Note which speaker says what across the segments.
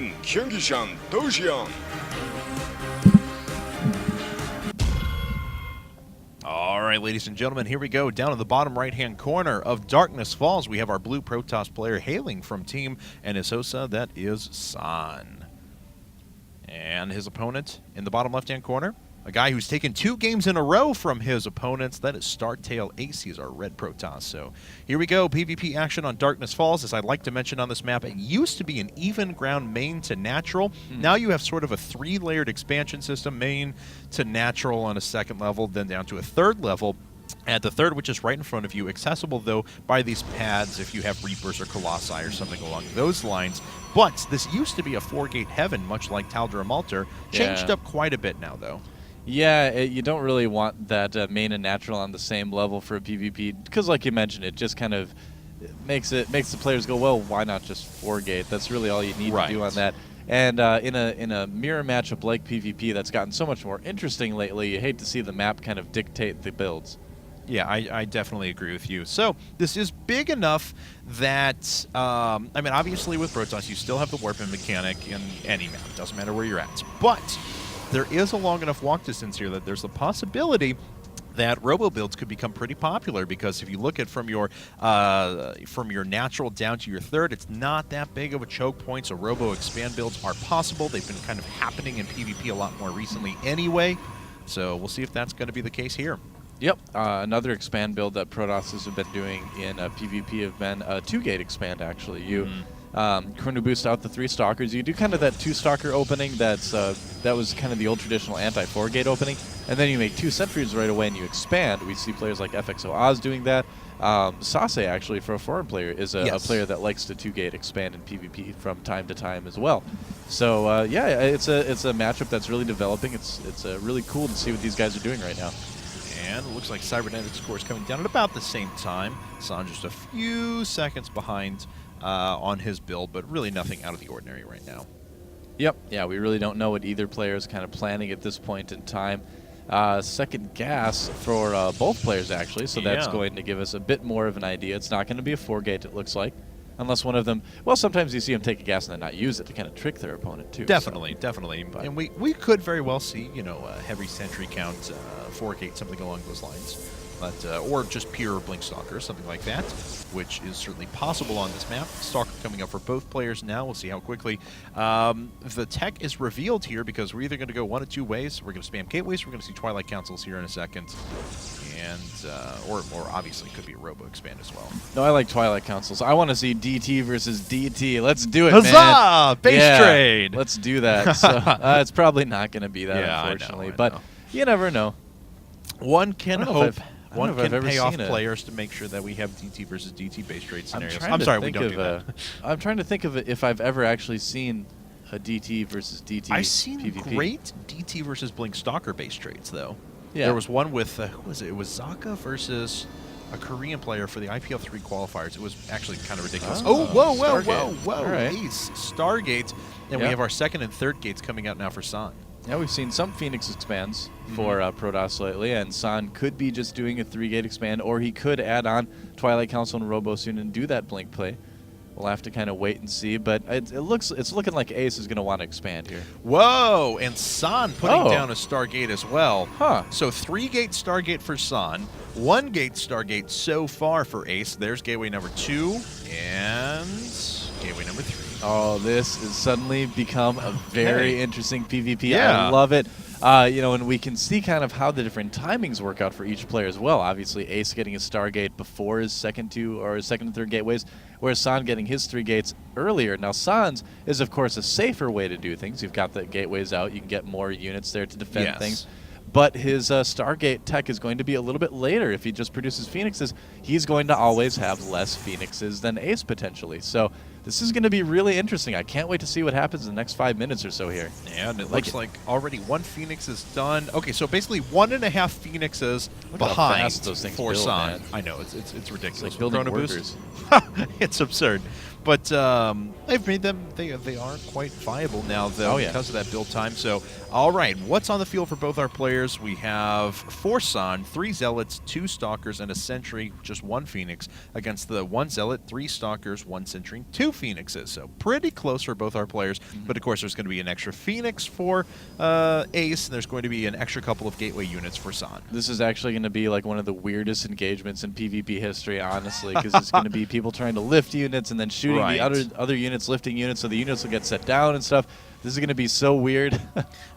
Speaker 1: 진 경기장 도시양.
Speaker 2: All right, ladies and gentlemen, here we go. Down in the bottom right-hand corner of Darkness Falls, we have our blue Protoss player hailing from Team NSHoSeo. That is San. And his opponent in the bottom left-hand corner, a guy who's taken 2 games in a row from his opponents. That is StarTale.Ace. He's our red Protoss. So here we go. PvP action on Darkness Falls. As I'd like to mention on this map, it used to be an even ground main to natural. Now you have sort of a 3-layered expansion system, main to natural on a 2nd level, then down to a 3rd level. At the 3rd, which is right in front of you, accessible, though, by these pads if you have Reapers or Colossi or something along those lines. But this used to be a 4-gate heaven, much like Taldra Malter. Changed up quite a bit now, though.
Speaker 3: Yeah, you don't really want that main and natural on the same level for a PvP, because like you mentioned, it just kind of makes the players go, well, why not just 4-gate? That's really all you need to do on that. And in a mirror matchup like PvP that's gotten so much more interesting lately, you hate to see the map kind of dictate the builds.
Speaker 2: Yeah, I definitely agree with you. So this is big enough that, I mean, obviously with Protoss, you still have the warping mechanic in any map. It doesn't matter where you're at. But there is a long enough walk distance here that there's a possibility that robo builds could become pretty popular, because if you look at from your natural down to your 3rd, it's not that big of a choke point, so robo expand builds are possible. They've been kind of happening in PvP a lot more recently anyway, so we'll see if that's going to be the case here.
Speaker 3: Yep, another expand build that Protosses have been doing in PvP have been a 2-gate expand, actually. You chrono boost out the 3 Stalkers. You do kind of that 2-Stalker opening that was kind of the old traditional anti-4-gate opening, and then you make 2 Sentries right away and you expand. We see players like FXO doing that. ST.Ace, actually, for a foreign player, is a player that likes to 2-gate expand in PvP from time to time as well. So, yeah, it's a matchup that's really developing. It's really cool to see what these guys are doing right now.
Speaker 2: And it looks like Cybernetic score is coming down at about the same time. San just a few seconds behind on his build, but really nothing out of the ordinary right now.
Speaker 3: Yep. Yeah, we really don't know what either player is kind of planning at this point in time. Second gas for both players, actually, so that's going to give us a bit more of an idea. It's not going to be a 4-gate, it looks like. Unless one of them, well, sometimes you see them take a gas and then not use it to kind of trick their opponent, too.
Speaker 2: Definitely, definitely. And we could very well see, you know, a heavy sentry count, 4-gate, something along those lines. But, or just pure Blink Stalker, something like that, which is certainly possible on this map. Stalker coming up for both players now. We'll see how quickly the tech is revealed here, because we're either going to go one of 2 ways. We're going to spam gateways. We're going to see Twilight Councils here in a second. And, or obviously could be a Robo Expand as well.
Speaker 3: No, I like Twilight Councils. I want to see DT versus DT. Let's do it,
Speaker 2: Huzzah!
Speaker 3: man.
Speaker 2: Base trade!
Speaker 3: Let's do that. So, it's probably not going to be that, unfortunately.
Speaker 2: I know.
Speaker 3: But you never know.
Speaker 2: One can hope. One can pay off
Speaker 3: it.
Speaker 2: players to make sure that we have DT versus DT base trade scenarios.
Speaker 3: I'm sorry, we don't do that. I'm trying to think of it if I've ever actually seen a DT versus DT
Speaker 2: I've seen
Speaker 3: PvP.
Speaker 2: Great DT versus Blink Stalker base trades, though.
Speaker 3: Yeah.
Speaker 2: There was one with, who was it? It was Zaka versus a Korean player for the IPL 3 qualifiers. It was actually kind of ridiculous.
Speaker 3: Oh,
Speaker 2: whoa,
Speaker 3: Stargate.
Speaker 2: All right. Ace, Stargate. And we
Speaker 3: Yeah.
Speaker 2: have our 2nd and 3rd gates coming out now for San.
Speaker 3: Yeah, we've seen some Phoenix expands for Protoss lately, and San could be just doing a 3-gate expand, or he could add on Twilight Council and Robo soon and do that Blink play. We'll have to kind of wait and see, but it's looking like Ace is going to want to expand here.
Speaker 2: Whoa, and San putting down a Stargate as well.
Speaker 3: Huh.
Speaker 2: So 3-gate Stargate for San, 1-gate Stargate so far for Ace. There's gateway number 2 and gateway number 3.
Speaker 3: Oh, this has suddenly become a very interesting PvP.
Speaker 2: Yeah.
Speaker 3: I love it. You know, and we can see kind of how the different timings work out for each player as well. Obviously, Ace getting his Stargate before his second and 3rd gateways, whereas San getting his 3 gates earlier. Now, San's is, of course, a safer way to do things. You've got the gateways out. You can get more units there to defend things. But his Stargate tech is going to be a little bit later. If he just produces Phoenixes, he's going to always have less Phoenixes than Ace, potentially. So this is going to be really interesting. I can't wait to see what happens in the next 5 minutes or so here.
Speaker 2: Yeah, and it looks like already 1 Phoenix is done. Okay, so basically 1.5 Phoenixes behind
Speaker 3: those things
Speaker 2: for
Speaker 3: build,
Speaker 2: San.
Speaker 3: man.
Speaker 2: I know, it's ridiculous.
Speaker 3: It's like building
Speaker 2: Chrono
Speaker 3: workers.
Speaker 2: Boost. It's absurd. But they've made them, they are quite viable now, though, because of that build time. So, all right, what's on the field for both our players? We have 4 San, 3 Zealots, 2 Stalkers, and a Sentry, just 1 Phoenix, against the 1 Zealot, 3 Stalkers, 1 Sentry, 2 Phoenixes. So pretty close for both our players. But, of course, there's going to be an extra Phoenix for Ace, and there's going to be an extra couple of Gateway units for San.
Speaker 3: This is actually going to be like one of the weirdest engagements in PvP history, honestly, because it's going to be people trying to lift units and then shooting the other units, lifting units, so the units will get set down and stuff. This is going to be so weird.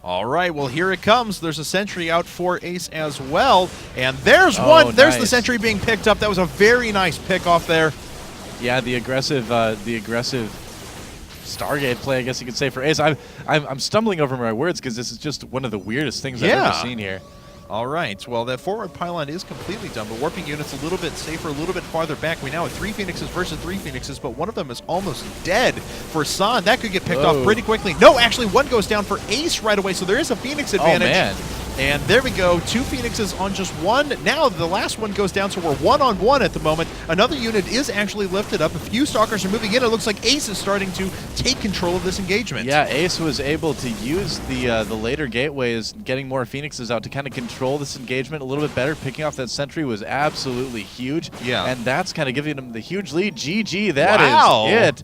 Speaker 2: All right, well, here it comes. There's a Sentry out for Ace as well. And there's one. There's the Sentry being picked up. That was a very nice pick off there.
Speaker 3: Yeah, the aggressive Stargate play, I guess you could say, for Ace. I'm stumbling over my words because this is just one of the weirdest things I've ever seen here.
Speaker 2: All right, well, that forward pylon is completely done, but warping units a little bit safer, a little bit farther back. We now have 3 Phoenixes versus 3 Phoenixes, but one of them is almost dead for San. That could get picked off pretty quickly. No, actually, one goes down for Ace right away, so there is a Phoenix advantage.
Speaker 3: Oh, man.
Speaker 2: And there we go, 2 Phoenixes on just 1. Now the last one goes down, so we're 1-on-1 at the moment. Another unit is actually lifted up. A few Stalkers are moving in. It looks like Ace is starting to take control of this engagement.
Speaker 3: Yeah, Ace was able to use the later gateways, getting more Phoenixes out to kind of control this engagement a little bit better. Picking off that Sentry was absolutely huge.
Speaker 2: Yeah.
Speaker 3: And that's kind of giving him the huge lead. GG, that is it.